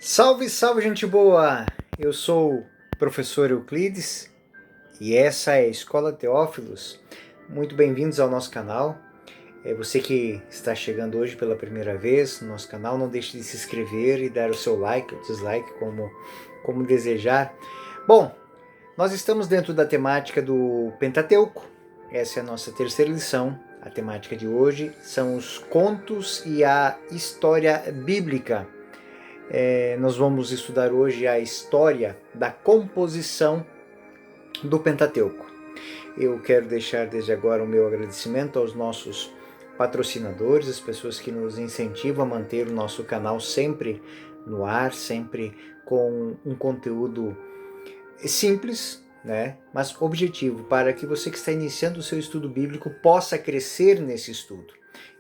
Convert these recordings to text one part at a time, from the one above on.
Salve, salve, gente boa! Eu sou o professor Euclides e essa é a Escola Teófilos. Muito bem-vindos ao nosso canal. Você que está chegando hoje pela primeira vez no nosso canal, não deixe de se inscrever e dar o seu like ou dislike, como desejar. Bom, nós estamos dentro da temática do Pentateuco. Essa é a nossa terceira lição. A temática de hoje são os contos e a história bíblica. Nós vamos estudar hoje a história da composição do Pentateuco. Eu quero deixar desde agora o meu agradecimento aos nossos patrocinadores, as pessoas que nos incentivam a manter o nosso canal sempre no ar, sempre com um conteúdo simples, né, mas objetivo, para que você que está iniciando o seu estudo bíblico possa crescer nesse estudo.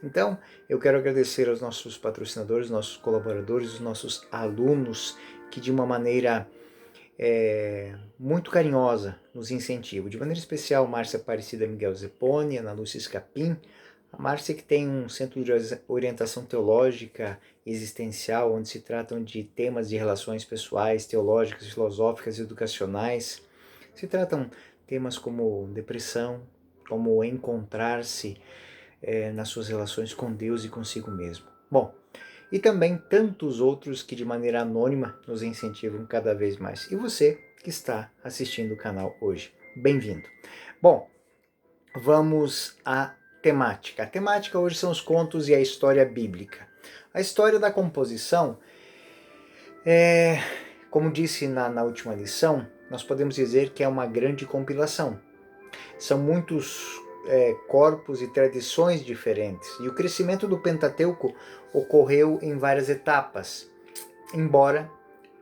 Então, eu quero agradecer aos nossos patrocinadores, nossos colaboradores, os nossos alunos, que de uma maneira muito carinhosa nos incentivam. De maneira especial, Márcia Aparecida Miguel Zeponi, Ana Lúcia Escapim, a Márcia que tem um centro de orientação teológica existencial, onde se tratam de temas de relações pessoais, teológicas, filosóficas e educacionais. Se tratam temas como depressão, como encontrar-se nas suas relações com Deus e consigo mesmo. Bom, e também tantos outros que de maneira anônima nos incentivam cada vez mais. E você que está assistindo o canal hoje, bem-vindo. Bom, vamos à temática. A temática hoje são os contos e a história bíblica. A história da composição como disse na última lição, nós podemos dizer que é uma grande compilação. São muitos corpos e tradições diferentes. E o crescimento do Pentateuco ocorreu em várias etapas, embora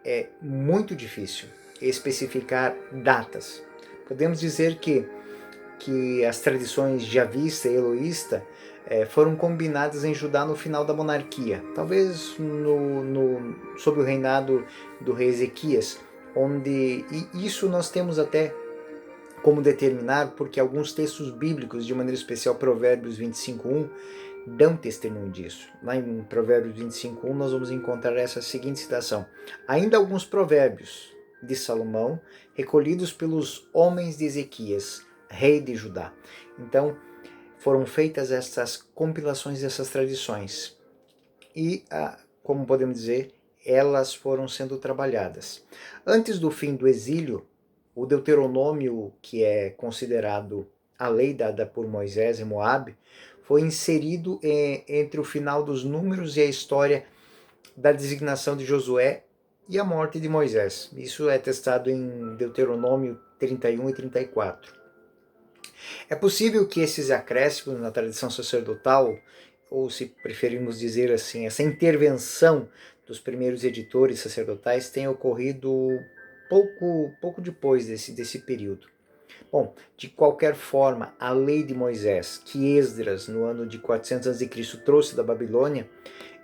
é muito difícil especificar datas. Podemos dizer que as tradições javista e eloísta foram combinadas em Judá no final da monarquia, talvez sob o reinado do rei Ezequias, e isso nós temos até como determinar, porque alguns textos bíblicos, de maneira especial Provérbios 25:1, dão testemunho disso. Lá em Provérbios 25:1 nós vamos encontrar essa seguinte citação: ainda alguns provérbios de Salomão, recolhidos pelos homens de Ezequias, rei de Judá. Então, foram feitas essas compilações dessas tradições e, como podemos dizer, elas foram sendo trabalhadas. Antes do fim do exílio, o Deuteronômio, que é considerado a lei dada por Moisés em Moabe, foi inserido entre o final dos Números e a história da designação de Josué e a morte de Moisés. Isso é testado em Deuteronômio 31 e 34. É possível que esses acréscimos na tradição sacerdotal, ou se preferirmos dizer assim, essa intervenção dos primeiros editores sacerdotais tenha ocorrido pouco depois desse período. Bom, de qualquer forma, a lei de Moisés, que Esdras, no ano de 400 a.C., trouxe da Babilônia,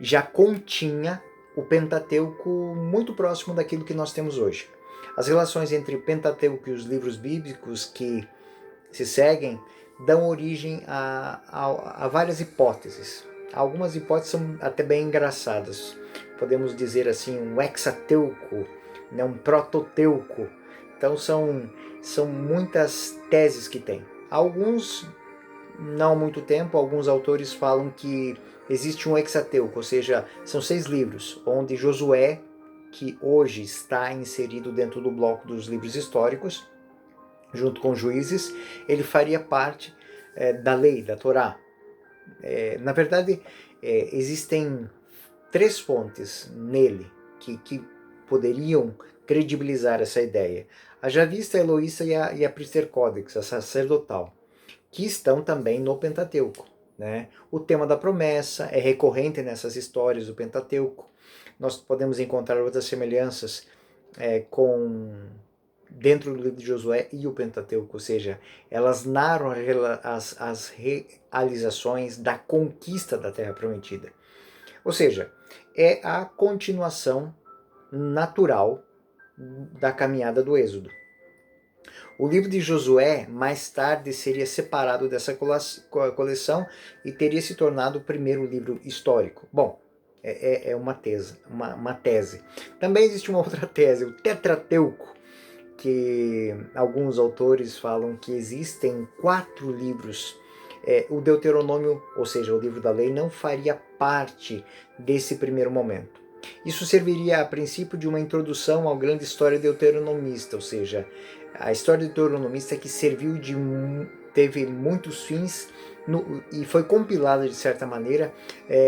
já continha o Pentateuco muito próximo daquilo que nós temos hoje. As relações entre o Pentateuco e os livros bíblicos que se seguem dão origem a várias hipóteses. Algumas hipóteses são até bem engraçadas. Podemos dizer assim, um hexateuco, né, um prototeuco. Então são muitas teses que tem. Alguns, não há muito tempo, alguns autores falam que existe um hexateuco, ou seja, são 6 livros, onde Josué, que hoje está inserido dentro do bloco dos livros históricos, junto com Juízes, ele faria parte da lei, da Torá. Na verdade, existem 3 fontes nele que poderiam credibilizar essa ideia. A javista, a eloísta e a Priester Codex, a sacerdotal, que estão também no Pentateuco. Né? O tema da promessa é recorrente nessas histórias do Pentateuco. Nós podemos encontrar outras semelhanças dentro do livro de Josué e o Pentateuco, ou seja, elas narram as realizações da conquista da Terra Prometida. Ou seja, é a continuação natural da caminhada do Êxodo. O livro de Josué, mais tarde, seria separado dessa coleção e teria se tornado o primeiro livro histórico. Bom, É uma tese. Também existe uma outra tese, o Tetrateuco, que alguns autores falam que existem 4 livros. O Deuteronômio, ou seja, o livro da lei, não faria parte desse primeiro momento. Isso serviria a princípio de uma introdução à grande história deuteronomista, ou seja, a história deuteronomista que teve muitos fins e foi compilada de certa maneira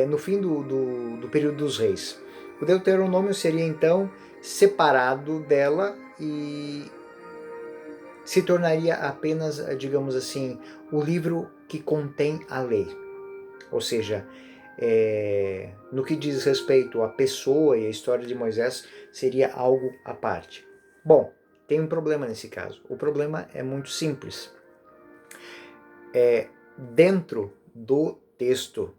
no fim do período dos reis. O Deuteronômio seria então separado dela e se tornaria apenas, digamos assim, o livro que contém a lei. Ou seja, no que diz respeito à pessoa e à história de Moisés, seria algo à parte. Bom, tem um problema nesse caso. O problema é muito simples. Dentro do texto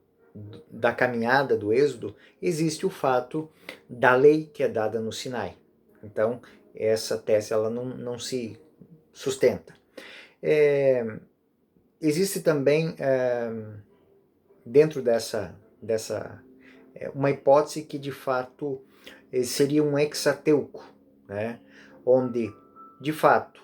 da caminhada do Êxodo, existe o fato da lei que é dada no Sinai. Então, essa tese ela não se sustenta. Existe também, dentro dessa uma hipótese que, de fato, seria um hexateuco, né? Onde, de fato,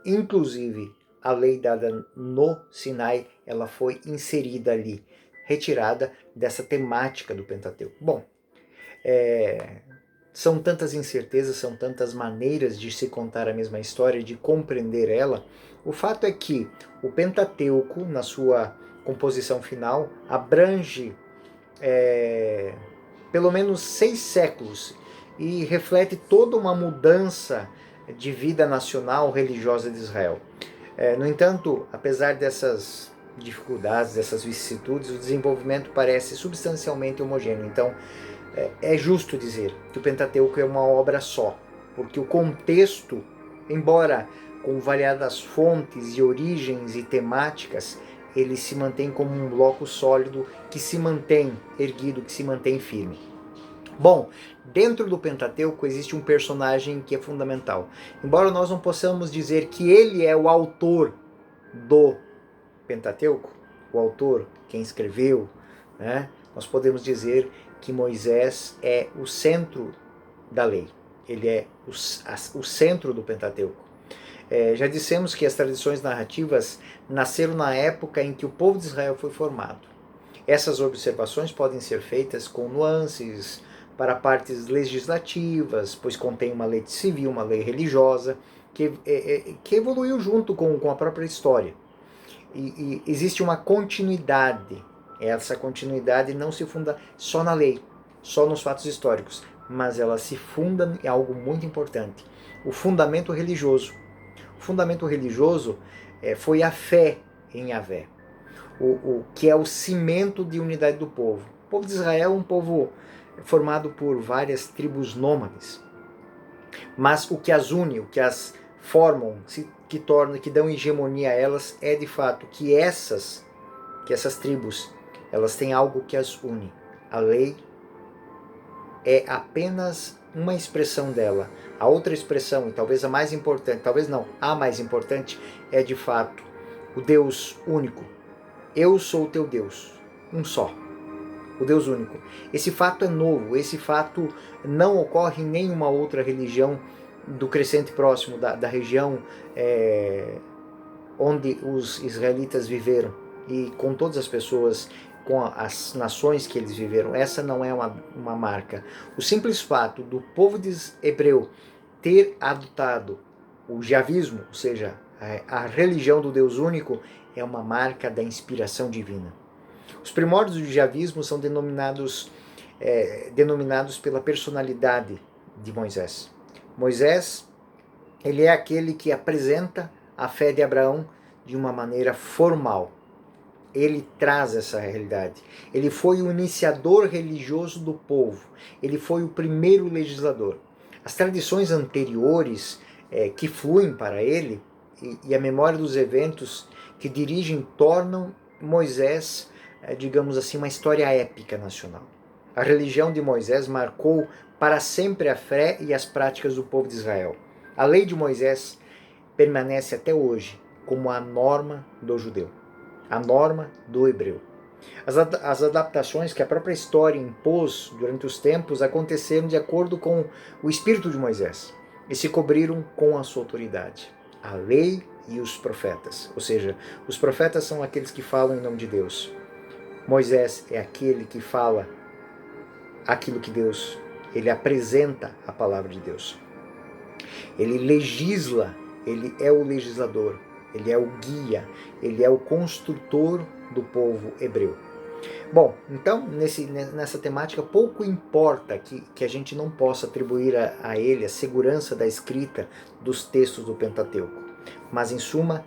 inclusive, a lei dada no Sinai, ela foi inserida ali, retirada dessa temática do Pentateuco. Bom, são tantas incertezas, são tantas maneiras de se contar a mesma história, de compreender ela. O fato é que o Pentateuco, na sua composição final, abrange pelo menos 6 séculos e reflete toda uma mudança de vida nacional religiosa de Israel. No entanto, apesar dessas dificuldades, dessas vicissitudes, o desenvolvimento parece substancialmente homogêneo. Então, é justo dizer que o Pentateuco é uma obra só, porque o contexto, embora com variadas fontes e origens e temáticas, ele se mantém como um bloco sólido que se mantém erguido, que se mantém firme. Bom, dentro do Pentateuco existe um personagem que é fundamental. Embora nós não possamos dizer que ele é o autor do Pentateuco, o autor, quem escreveu, né? Nós podemos dizer que Moisés é o centro da lei. Ele é o centro do Pentateuco. Já dissemos que as tradições narrativas nasceram na época em que o povo de Israel foi formado. Essas observações podem ser feitas com nuances para partes legislativas, pois contém uma lei civil, uma lei religiosa, que evoluiu junto com a própria história. E existe uma continuidade. Essa continuidade não se funda só na lei, só nos fatos históricos, mas ela se funda em algo muito importante: o fundamento religioso. O fundamento religioso foi a fé em Yahvé, que é o cimento de unidade do povo. O povo de Israel é um povo formado por várias tribos nômades, mas o que as une, o que as formam, que dão hegemonia a elas, é de fato que essas tribos, elas têm algo que as une. A lei é apenas uma expressão dela. A outra expressão, e talvez a mais importante, talvez não, a mais importante, é de fato o Deus único. Eu sou o teu Deus, um só, o Deus único. Esse fato é novo, esse fato não ocorre em nenhuma outra religião do Crescente Próximo, da região onde os israelitas viveram, e com todas as pessoas, com as nações que eles viveram. Essa não é uma marca. O simples fato do povo hebreu ter adotado o javismo, ou seja, a religião do Deus único, é uma marca da inspiração divina. Os primórdios do javismo são denominados pela personalidade de Moisés. Moisés, ele é aquele que apresenta a fé de Abraão de uma maneira formal. Ele traz essa realidade. Ele foi o iniciador religioso do povo. Ele foi o primeiro legislador. As tradições anteriores que fluem para ele e a memória dos eventos que dirigem tornam Moisés, digamos assim, uma história épica nacional. A religião de Moisés marcou para sempre a fé e as práticas do povo de Israel. A lei de Moisés permanece até hoje como a norma do judeu, a norma do hebreu. As adaptações que a própria história impôs durante os tempos aconteceram de acordo com o espírito de Moisés e se cobriram com a sua autoridade, a lei e os profetas. Ou seja, os profetas são aqueles que falam em nome de Deus. Moisés é aquele que fala aquilo que Deus, ele apresenta a palavra de Deus. Ele legisla, ele é o legislador, ele é o guia, ele é o construtor do povo hebreu. Bom, então nessa temática pouco importa que a gente não possa atribuir a ele a segurança da escrita dos textos do Pentateuco, mas em suma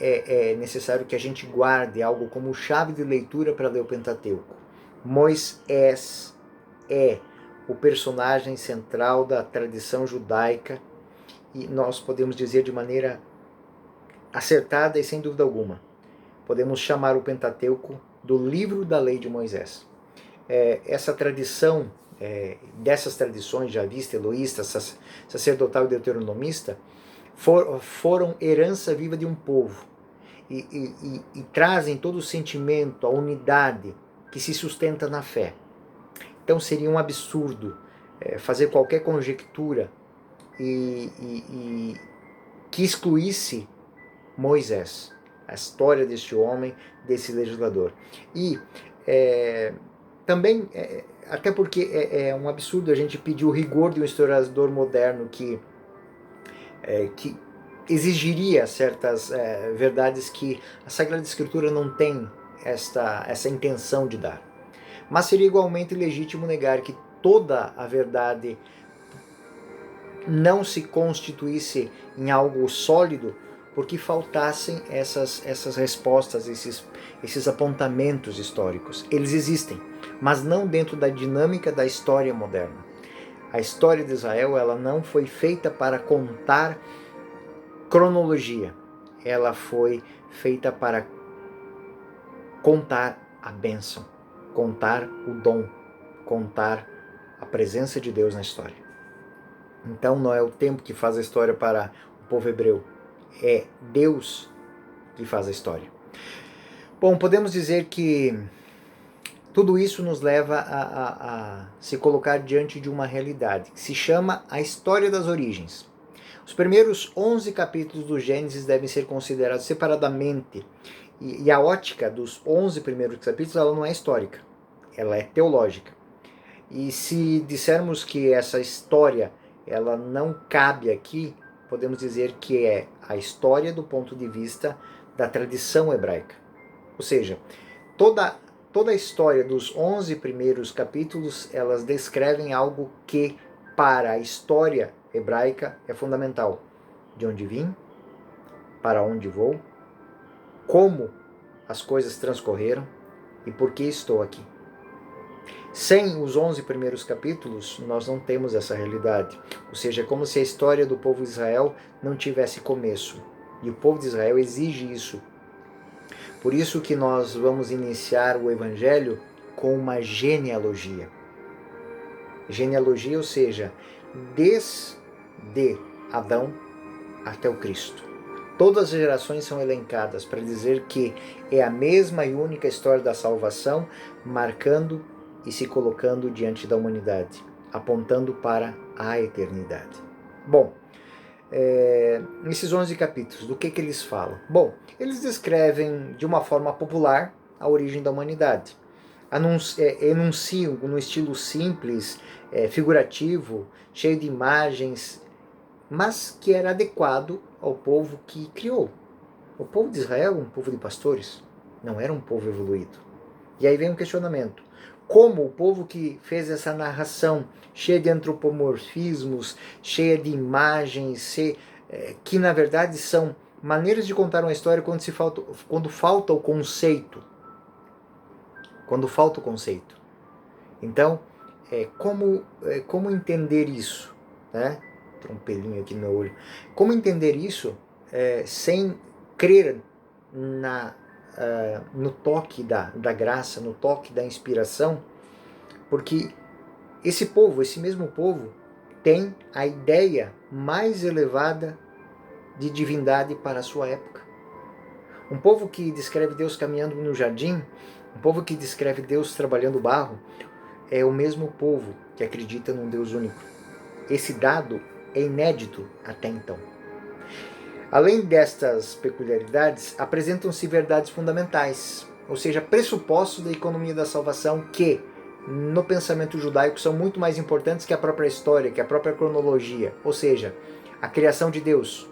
é necessário que a gente guarde algo como chave de leitura para ler o Pentateuco. Moisés é o personagem central da tradição judaica e nós podemos dizer de maneira acertada e sem dúvida alguma, podemos chamar o Pentateuco do livro da lei de Moisés. Essa tradição, dessas tradições javista, eloísta, sacerdotal e deuteronomista, foram herança viva de um povo e trazem todo o sentimento, a unidade que se sustenta na fé. Então seria um absurdo fazer qualquer conjectura e que excluísse Moisés, a história deste homem, desse legislador. E também, até porque é um absurdo a gente pedir o rigor de um historiador moderno que exigiria certas verdades que a Sagrada Escritura não tem essa intenção de dar. Mas seria igualmente legítimo negar que toda a verdade não se constituísse em algo sólido porque faltassem essas respostas, esses apontamentos históricos. Eles existem, mas não dentro da dinâmica da história moderna. A história de Israel, ela não foi feita para contar cronologia. Ela foi feita para contar a bênção, contar o dom, contar a presença de Deus na história. Então não é o tempo que faz a história para o povo hebreu, é Deus que faz a história. Bom, podemos dizer que tudo isso nos leva a se colocar diante de uma realidade que se chama a história das origens. Os primeiros 11 capítulos do Gênesis devem ser considerados separadamente e a ótica dos 11 primeiros capítulos ela não é histórica, ela é teológica. E se dissermos que essa história ela não cabe aqui, podemos dizer que é a história do ponto de vista da tradição hebraica. Ou seja, toda a história dos 11 primeiros capítulos, elas descrevem algo que para a história hebraica é fundamental. De onde vim, para onde vou, como as coisas transcorreram e por que estou aqui. Sem os 11 primeiros capítulos, nós não temos essa realidade. Ou seja, é como se a história do povo de Israel não tivesse começo. E o povo de Israel exige isso. Por isso que nós vamos iniciar o Evangelho com uma genealogia. Genealogia, ou seja, desde Adão até o Cristo. Todas as gerações são elencadas para dizer que é a mesma e única história da salvação, marcando e se colocando diante da humanidade, apontando para a eternidade. Bom, nesses 11 capítulos, do que eles falam? Bom, eles descrevem de uma forma popular a origem da humanidade. Enunciam no estilo simples, figurativo, cheio de imagens, mas que era adequado ao povo que criou. O povo de Israel era um povo de pastores, não era um povo evoluído. E aí vem um questionamento. Como o povo que fez essa narração cheia de antropomorfismos, cheia de imagens, que na verdade são maneiras de contar uma história quando falta o conceito. Quando falta o conceito. Então, como entender isso? Né? Tem um pelinho aqui no meu olho. Como entender isso sem crer no toque da graça, no toque da inspiração, porque esse mesmo povo, tem a ideia mais elevada de divindade para a sua época. Um povo que descreve Deus caminhando no jardim, Um povo que descreve Deus trabalhando o barro é o mesmo povo que acredita num Deus único. Esse dado é inédito até então. Além destas peculiaridades, apresentam-se verdades fundamentais, ou seja, pressupostos da economia da salvação que, no pensamento judaico, são muito mais importantes que a própria história, que a própria cronologia, ou seja, a criação de Deus,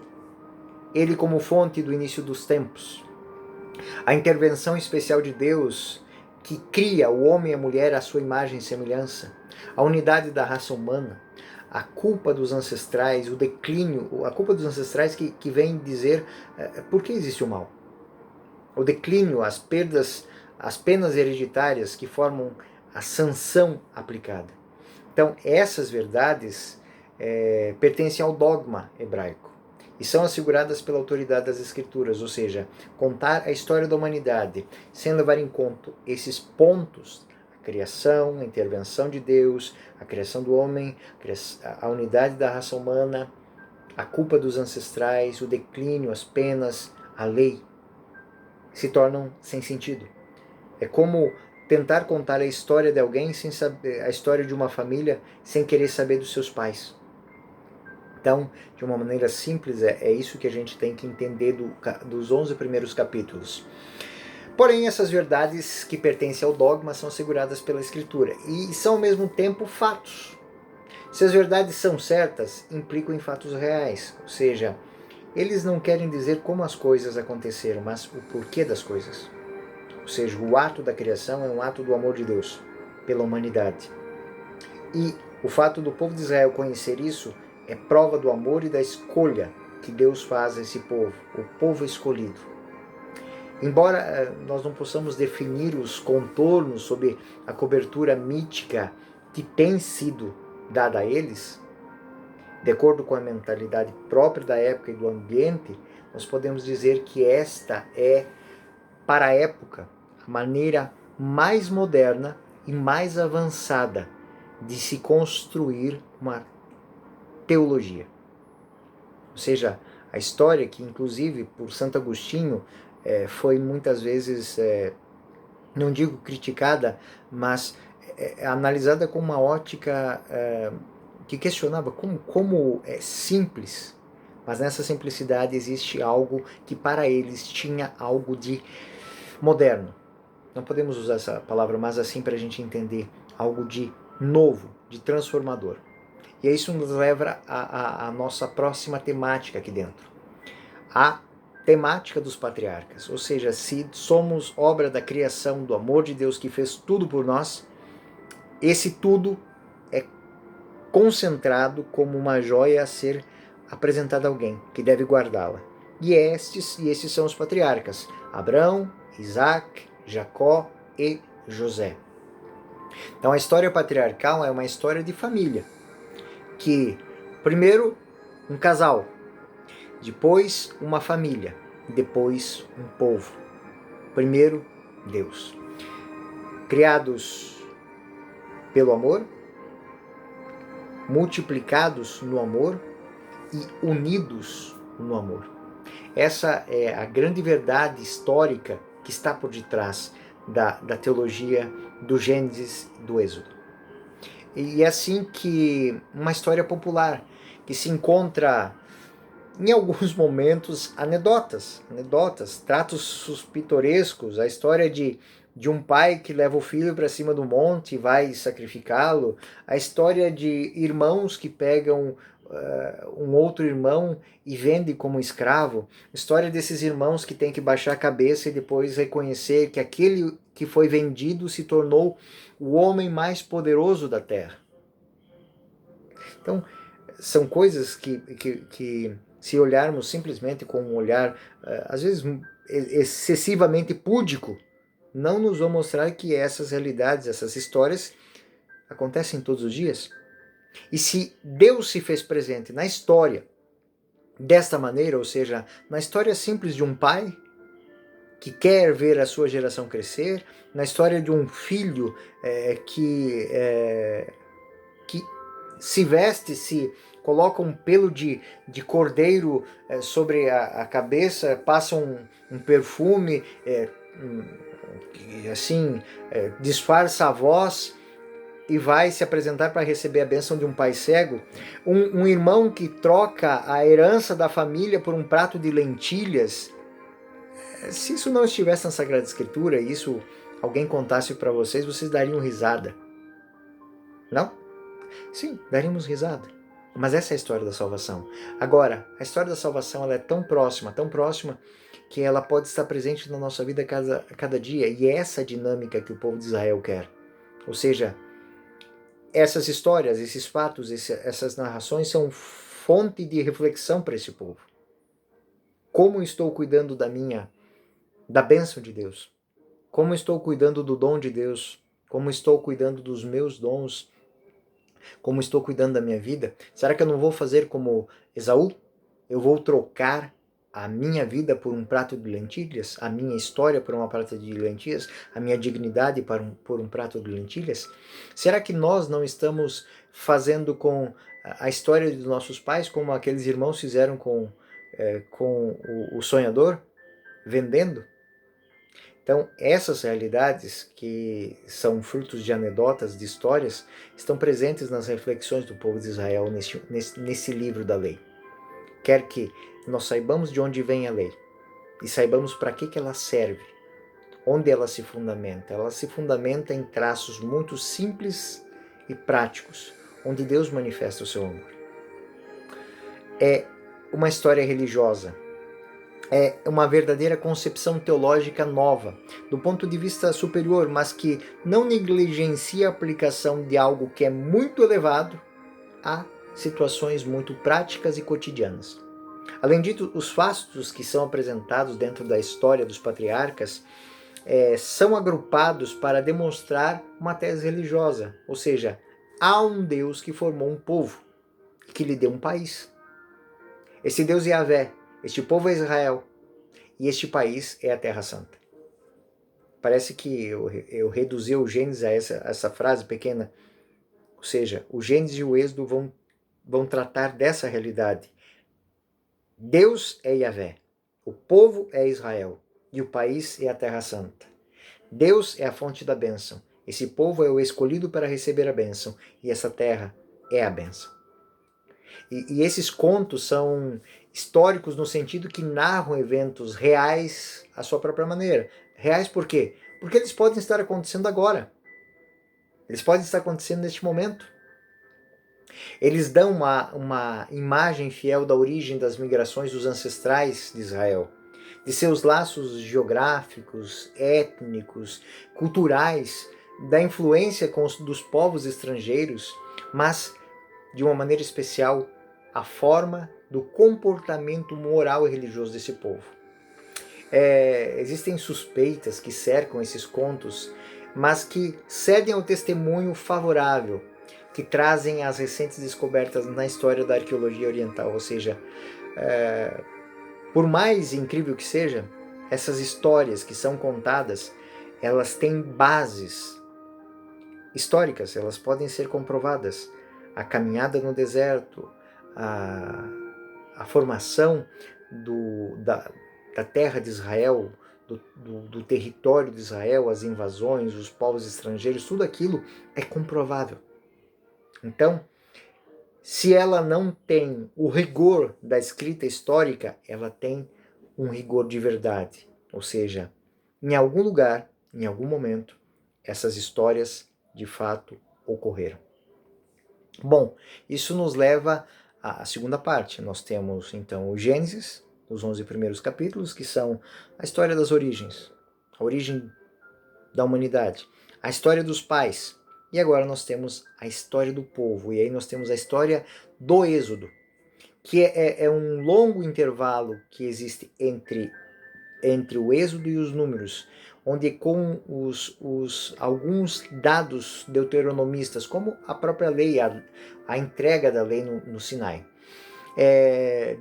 ele como fonte do início dos tempos, a intervenção especial de Deus que cria o homem e a mulher à sua imagem e semelhança, a unidade da raça humana, a culpa dos ancestrais, o declínio, a culpa dos ancestrais que vem dizer por que existe o mal. O declínio, as perdas, as penas hereditárias que formam a sanção aplicada. Então, essas verdades pertencem ao dogma hebraico e são asseguradas pela autoridade das Escrituras, ou seja, contar a história da humanidade sem levar em conta esses pontos, a criação, a intervenção de Deus, a criação do homem, a unidade da raça humana, a culpa dos ancestrais, o declínio, as penas, a lei, se tornam sem sentido. É como tentar contar a história de alguém sem saber, a história de uma família sem querer saber dos seus pais. Então, de uma maneira simples, é isso que a gente tem que entender dos 11 primeiros capítulos. Porém, essas verdades que pertencem ao dogma são asseguradas pela Escritura e são ao mesmo tempo fatos. Se as verdades são certas, implicam em fatos reais, ou seja, eles não querem dizer como as coisas aconteceram, mas o porquê das coisas. Ou seja, o ato da criação é um ato do amor de Deus pela humanidade. E o fato do povo de Israel conhecer isso é prova do amor e da escolha que Deus faz a esse povo, o povo escolhido. Embora nós não possamos definir os contornos sobre a cobertura mítica que tem sido dada a eles, de acordo com a mentalidade própria da época e do ambiente, nós podemos dizer que esta é, para a época, a maneira mais moderna e mais avançada de se construir uma teologia. Ou seja, a história que, inclusive, por Santo Agostinho, foi muitas vezes, não digo criticada, mas analisada com uma ótica que questionava como é simples, mas nessa simplicidade existe algo que para eles tinha algo de moderno. Não podemos usar essa palavra, mas assim para a gente entender algo de novo, de transformador. E isso nos leva à nossa próxima temática aqui dentro. A temática dos patriarcas. Ou seja, se somos obra da criação, do amor de Deus que fez tudo por nós, esse tudo é concentrado como uma joia a ser apresentada a alguém que deve guardá-la. E esses são os patriarcas: Abraão, Isaac, Jacó e José. Então a história patriarcal é uma história de família, que primeiro um casal, depois uma família, depois um povo. Primeiro Deus. Criados pelo amor, multiplicados no amor e unidos no amor. Essa é a grande verdade histórica que está por detrás da teologia do Gênesis e do Êxodo. E é assim que uma história popular que se encontra em alguns momentos anedotas, tratos pitorescos, a história de um pai que leva o filho para cima do monte e vai sacrificá-lo, a história de irmãos que pegam um outro irmão e vendem como escravo, a história desses irmãos que têm que baixar a cabeça e depois reconhecer que aquele que foi vendido se tornou o homem mais poderoso da terra. Então, são coisas que se olharmos simplesmente com um olhar, às vezes, excessivamente púdico, não nos vão mostrar que essas realidades, essas histórias, acontecem todos os dias. E se Deus se fez presente na história desta maneira, ou seja, na história simples de um pai que quer ver a sua geração crescer, na história de um filho que se veste, se coloca um pelo de cordeiro sobre a cabeça, passa um perfume, assim, disfarça a voz e vai se apresentar para receber a bênção de um pai cego, um irmão que troca a herança da família por um prato de lentilhas. Se isso não estivesse na Sagrada Escritura, e isso alguém contasse para vocês, vocês dariam risada. Não? Sim, daríamos risada. Mas essa é a história da salvação. Agora, a história da salvação ela é tão próxima, que ela pode estar presente na nossa vida a cada dia. E é essa dinâmica que o povo de Israel quer. Ou seja, essas histórias, esses fatos, essas narrações são fonte de reflexão para esse povo. Como estou cuidando da bênção de Deus? Como estou cuidando do dom de Deus? Como estou cuidando dos meus dons? Como estou cuidando da minha vida? Será que eu não vou fazer como Esaú? Eu vou trocar a minha vida por um prato de lentilhas? A minha história por uma prata de lentilhas? A minha dignidade por um prato de lentilhas? Será que nós não estamos fazendo com a história dos nossos pais como aqueles irmãos fizeram com o sonhador? Vendendo? Então, essas realidades, que são frutos de anedotas, de histórias, estão presentes nas reflexões do povo de Israel nesse livro da lei. Quer que nós saibamos de onde vem a lei e saibamos para que ela serve, onde ela se fundamenta. Ela se fundamenta em traços muito simples e práticos, onde Deus manifesta o seu amor. É uma história religiosa, é uma verdadeira concepção teológica nova, do ponto de vista superior, mas que não negligencia a aplicação de algo que é muito elevado a situações muito práticas e cotidianas. Além disso, os fatos que são apresentados dentro da história dos patriarcas são agrupados para demonstrar uma tese religiosa, ou seja, há um Deus que formou um povo, que lhe deu um país. Esse Deus é Yahvé, este povo é Israel, e este país é a Terra Santa. Parece que eu reduzi o Gênesis a essa frase pequena, ou seja, o Gênesis e o Êxodo vão tratar dessa realidade. Deus é Yahvé, o povo é Israel, e o país é a Terra Santa. Deus é a fonte da bênção, esse povo é o escolhido para receber a bênção, e essa terra é a bênção. E esses contos são históricos no sentido que narram eventos reais à sua própria maneira. Reais por quê? Porque eles podem estar acontecendo agora. Eles podem estar acontecendo neste momento. Eles dão uma imagem fiel da origem das migrações dos ancestrais de Israel, de seus laços geográficos, étnicos, culturais, da influência dos povos estrangeiros, mas, de uma maneira especial, a forma do comportamento moral e religioso desse povo. Existem suspeitas que cercam esses contos, mas que cedem ao testemunho favorável que trazem as recentes descobertas na história da arqueologia oriental. Ou seja, por mais incrível que seja, essas histórias que são contadas, elas têm bases históricas, elas podem ser comprovadas. A caminhada no deserto, a formação da terra de Israel, do território de Israel, as invasões, os povos estrangeiros, tudo aquilo é comprovável. Então, se ela não tem o rigor da escrita histórica, ela tem um rigor de verdade. Ou seja, em algum lugar, em algum momento, essas histórias de fato ocorreram. Bom, isso nos leva à segunda parte. Nós temos então o Gênesis, os 11 primeiros capítulos, que são a história das origens, a origem da humanidade, a história dos pais. E agora nós temos a história do povo, e aí nós temos a história do Êxodo, que é um longo intervalo que existe entre o Êxodo e os Números, onde com alguns dados deuteronomistas, como a própria lei, a entrega da lei no Sinai.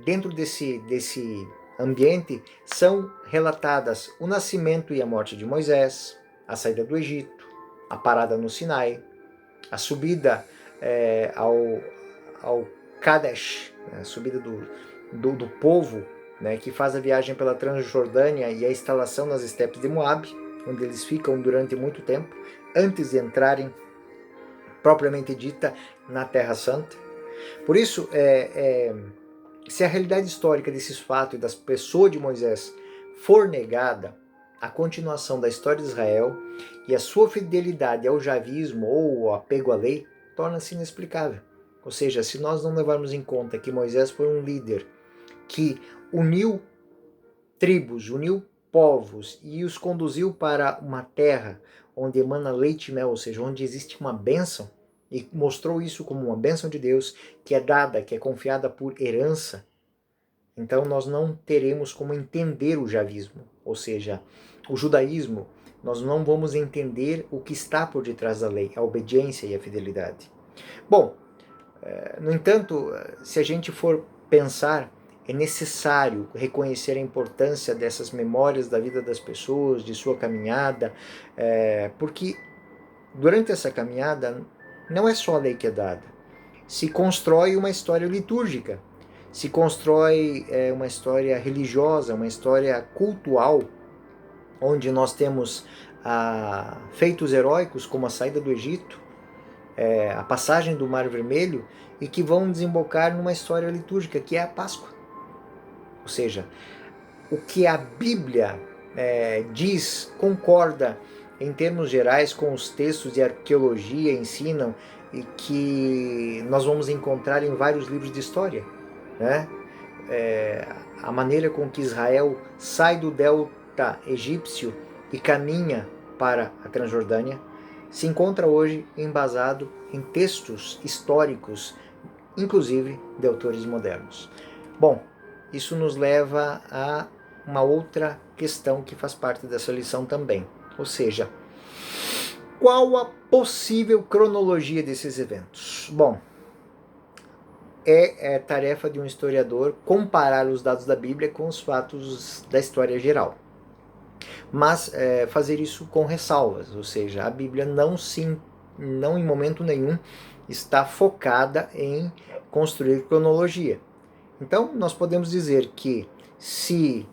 Dentro desse ambiente são relatadas o nascimento e a morte de Moisés, a saída do Egito, a parada no Sinai, a subida ao Kadesh, a subida do povo né, que faz a viagem pela Transjordânia e a instalação nas estepes de Moabe, onde eles ficam durante muito tempo, antes de entrarem, propriamente dita, na Terra Santa. Por isso, se a realidade histórica desses fatos e das pessoas de Moisés for negada, a continuação da história de Israel e a sua fidelidade ao javismo ou ao apego à lei torna-se inexplicável. Ou seja, se nós não levarmos em conta que Moisés foi um líder que uniu tribos, uniu povos e os conduziu para uma terra onde emana leite e mel, ou seja, onde existe uma bênção, e mostrou isso como uma bênção de Deus, que é dada, que é confiada por herança, então nós não teremos como entender o javismo, ou seja, o judaísmo, nós não vamos entender o que está por detrás da lei, a obediência e a fidelidade. Bom, no entanto, se a gente for pensar, é necessário reconhecer a importância dessas memórias da vida das pessoas, de sua caminhada, porque durante essa caminhada não é só a lei que é dada, se constrói uma história litúrgica, se constrói uma história religiosa, uma história cultural, onde nós temos feitos heróicos como a saída do Egito, a passagem do Mar Vermelho, e que vão desembocar numa história litúrgica, que é a Páscoa. Ou seja, o que a Bíblia diz concorda em termos gerais com os textos de arqueologia ensinam e que nós vamos encontrar em vários livros de história, né? A maneira com que Israel sai do delta egípcio e caminha para a Transjordânia se encontra hoje embasado em textos históricos, inclusive de autores modernos. Bom, isso nos leva a uma outra questão que faz parte dessa lição também, ou seja, qual a possível cronologia desses eventos? Bom, é tarefa de um historiador comparar os dados da Bíblia com os fatos da história geral. Mas fazer isso com ressalvas, ou seja, a Bíblia não em momento nenhum está focada em construir cronologia. Então, nós podemos dizer que se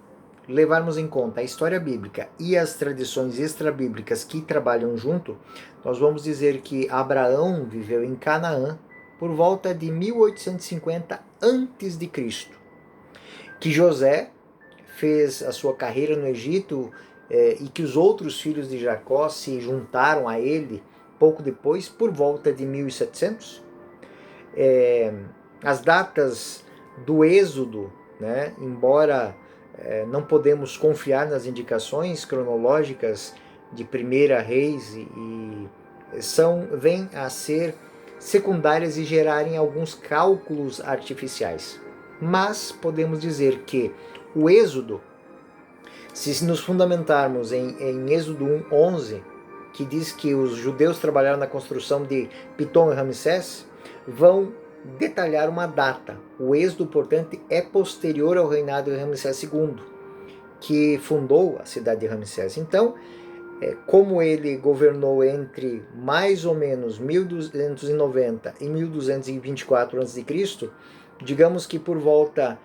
levarmos em conta a história bíblica e as tradições extrabíblicas que trabalham junto, nós vamos dizer que Abraão viveu em Canaã por volta de 1850 a.C., que José fez a sua carreira no Egito e que os outros filhos de Jacó se juntaram a ele pouco depois, por volta de 1700. As datas do Êxodo, né, embora não podemos confiar nas indicações cronológicas de Primeira Reis vêm a ser secundárias e gerarem alguns cálculos artificiais. Mas podemos dizer que o Êxodo, se nos fundamentarmos em Êxodo 1:11, que diz que os judeus trabalharam na construção de Pitom e Ramsés, vão detalhar uma data. O Êxodo, portanto, é posterior ao reinado de Ramsés II, que fundou a cidade de Ramsés. Então, como ele governou entre mais ou menos 1290 e 1224 a.C., digamos que por volta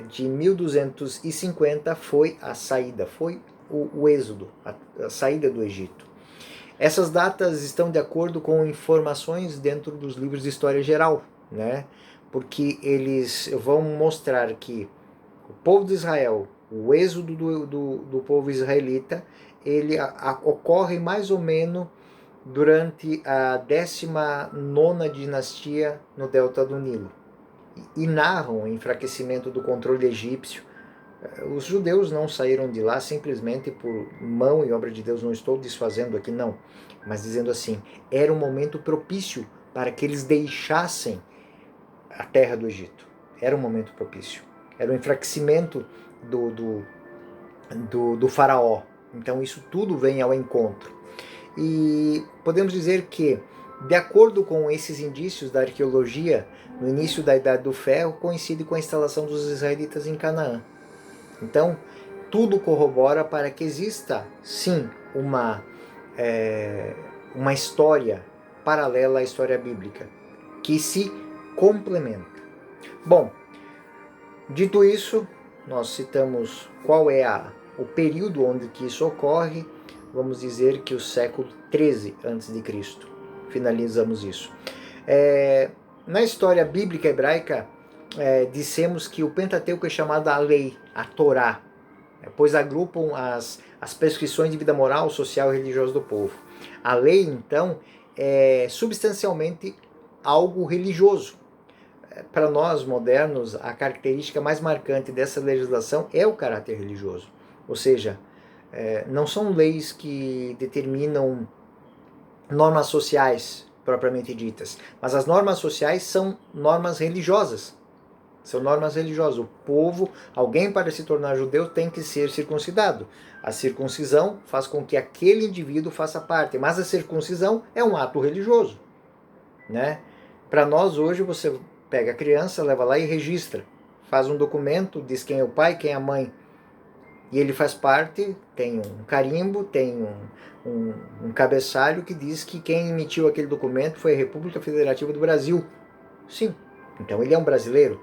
de 1250 foi a saída, foi o Êxodo, a saída do Egito. Essas datas estão de acordo com informações dentro dos livros de história geral, né? Porque eles vão mostrar que o povo de Israel, o êxodo do povo israelita, ele ocorre mais ou menos durante a 19ª dinastia no delta do Nilo. E narram o enfraquecimento do controle egípcio. Os judeus não saíram de lá simplesmente por mão e obra de Deus, não estou desfazendo aqui, não, mas dizendo assim, era um momento propício para que eles deixassem a terra do Egito. Era um momento propício. Era o enfraquecimento do faraó. Então isso tudo vem ao encontro. E podemos dizer que, de acordo com esses indícios da arqueologia, no início da Idade do Ferro coincide com a instalação dos israelitas em Canaã. Então, tudo corrobora para que exista, sim, uma história paralela à história bíblica, que se complementa. Bom, dito isso, nós citamos qual é o período onde que isso ocorre, vamos dizer que o século 13 a.C. Finalizamos isso. Na história bíblica hebraica, dissemos que o Pentateuco é chamado a lei, a Torá, pois agrupam as prescrições de vida moral, social e religiosa do povo. A lei, então, é substancialmente algo religioso. Para nós modernos, a característica mais marcante dessa legislação é o caráter religioso. Ou seja, não são leis que determinam normas sociais propriamente ditas, mas as normas sociais são normas religiosas. São normas religiosas. O povo, alguém para se tornar judeu tem que ser circuncidado. A circuncisão faz com que aquele indivíduo faça parte, mas a circuncisão é um ato religioso, né? Para nós hoje você pega a criança, leva lá e registra, faz um documento, diz quem é o pai, quem é a mãe, e ele faz parte, tem um carimbo, tem um cabeçalho que diz que quem emitiu aquele documento foi a República Federativa do Brasil. Sim, então ele é um brasileiro.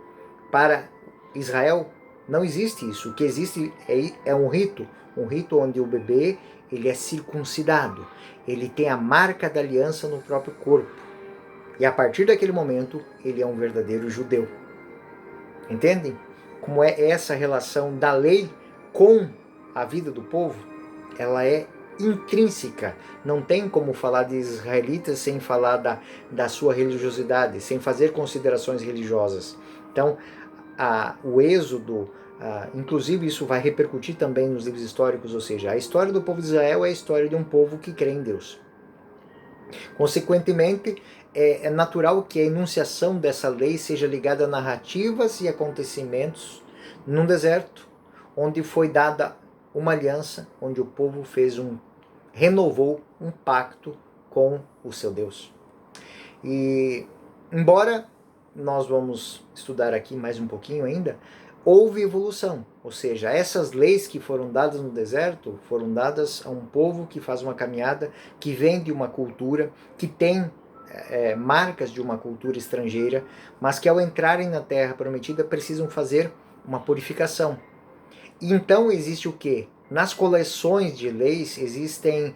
Para Israel não existe isso. O que existe é um rito onde o bebê ele é circuncidado, ele tem a marca da aliança no próprio corpo, e a partir daquele momento ele é um verdadeiro judeu. Entendem como é essa relação da lei com a vida do povo? Ela é intrínseca. Não tem como falar de israelitas sem falar da sua religiosidade, sem fazer considerações religiosas. Então, o êxodo, inclusive isso vai repercutir também nos livros históricos, ou seja, a história do povo de Israel é a história de um povo que crê em Deus. Consequentemente, é natural que a enunciação dessa lei seja ligada a narrativas e acontecimentos num deserto, onde foi dada uma aliança, onde o povo renovou um pacto com o seu Deus. E, embora nós vamos estudar aqui mais um pouquinho ainda, houve evolução, ou seja, essas leis que foram dadas no deserto foram dadas a um povo que faz uma caminhada, que vem de uma cultura, que tem marcas de uma cultura estrangeira, mas que ao entrarem na terra prometida precisam fazer uma purificação. E então existe o quê? Nas coleções de leis existem,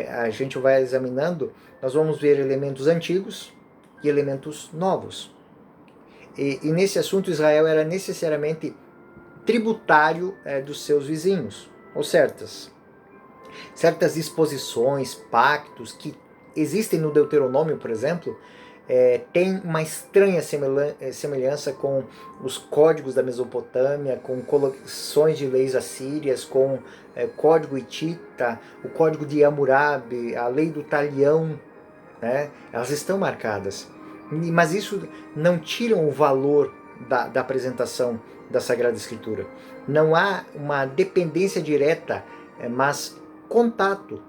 a gente vai examinando, nós vamos ver elementos antigos e elementos novos. E nesse assunto Israel era necessariamente tributário dos seus vizinhos, ou certas disposições, pactos que existem no Deuteronômio, por exemplo, tem uma estranha semelhança com os códigos da Mesopotâmia, com coleções de leis assírias, com código hitita, o código de Hammurabi, a lei do Talião, né? Elas estão marcadas. Mas isso não tira o valor da apresentação da Sagrada Escritura. Não há uma dependência direta, mas contato